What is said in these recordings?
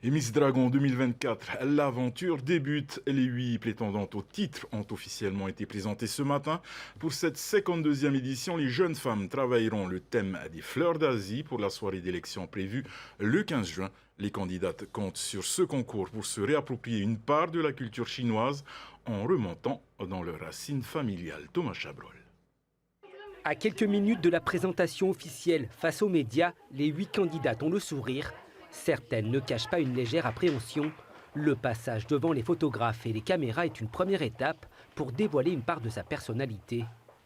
Et Miss Dragon 2024, l'aventure débute. Les 8 prétendantes au titre ont officiellement été présentées ce matin. Pour cette 52e édition, les jeunes femmes travailleront le thème des fleurs d'Asie pour la soirée d'élection prévue le 15 juin. Les candidates comptent sur ce concours pour se réapproprier une part de la culture chinoise en remontant dans leurs racines familiales. Thomas Chabrol. À quelques minutes de la présentation officielle face aux médias, les 8 candidates ont le sourire. Certaines ne cachent pas une légère appréhension. Le passage devant les photographes et les caméras est une première étape pour dévoiler une part de sa personnalité.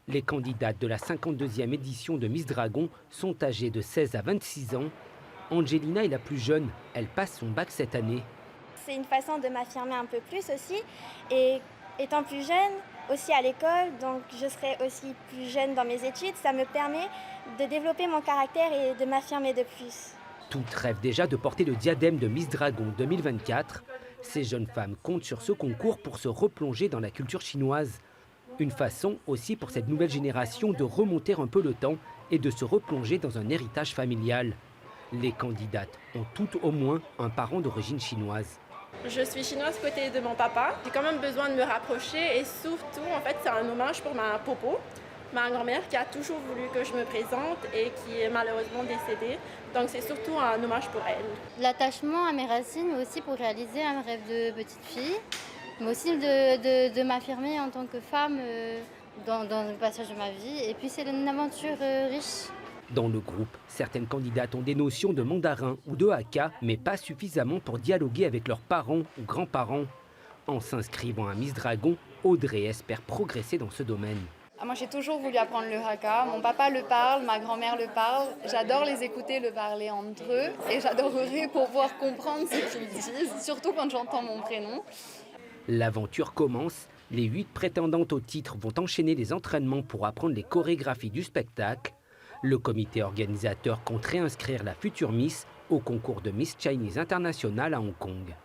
Les candidates de la 52e édition de Miss Dragon sont âgées de 16 à 26 ans. Angelina est la plus jeune, elle passe son bac cette année. C'est une façon de m'affirmer un peu plus aussi. Et étant plus jeune, aussi à l'école, donc je serai aussi plus jeune dans mes études, ça me permet de développer mon caractère et de m'affirmer de plus. Toutes rêvent déjà de porter le diadème de Miss Dragon 2024. Ces jeunes femmes comptent sur ce concours pour se replonger dans la culture chinoise. Une façon aussi pour cette nouvelle génération de remonter un peu le temps et de se replonger dans un héritage familial. Les candidates ont toutes au moins un parent d'origine chinoise. Je suis chinoise côté de mon papa. J'ai quand même besoin de me rapprocher et surtout, en fait, c'est un hommage pour ma popo, ma grand-mère qui a toujours voulu que je me présente et qui est malheureusement décédée. Donc c'est surtout un hommage pour elle. L'attachement à mes racines, mais aussi pour réaliser un rêve de petite fille, mais aussi de m'affirmer en tant que femme dans le passage de ma vie. Et puis c'est une aventure riche. Dans le groupe, certaines candidates ont des notions de mandarin ou de hakka, mais pas suffisamment pour dialoguer avec leurs parents ou grands-parents. En s'inscrivant à Miss Dragon, Audrey espère progresser dans ce domaine. Moi, j'ai toujours voulu apprendre le hakka. Mon papa le parle, ma grand-mère le parle. J'adore les écouter le parler entre eux et j'adorerais pouvoir comprendre ce qu'ils disent, surtout quand j'entends mon prénom. L'aventure commence. Les 8 prétendantes au titre vont enchaîner les entraînements pour apprendre les chorégraphies du spectacle. Le comité organisateur compte réinscrire la future Miss au concours de Miss Chinese International à Hong Kong.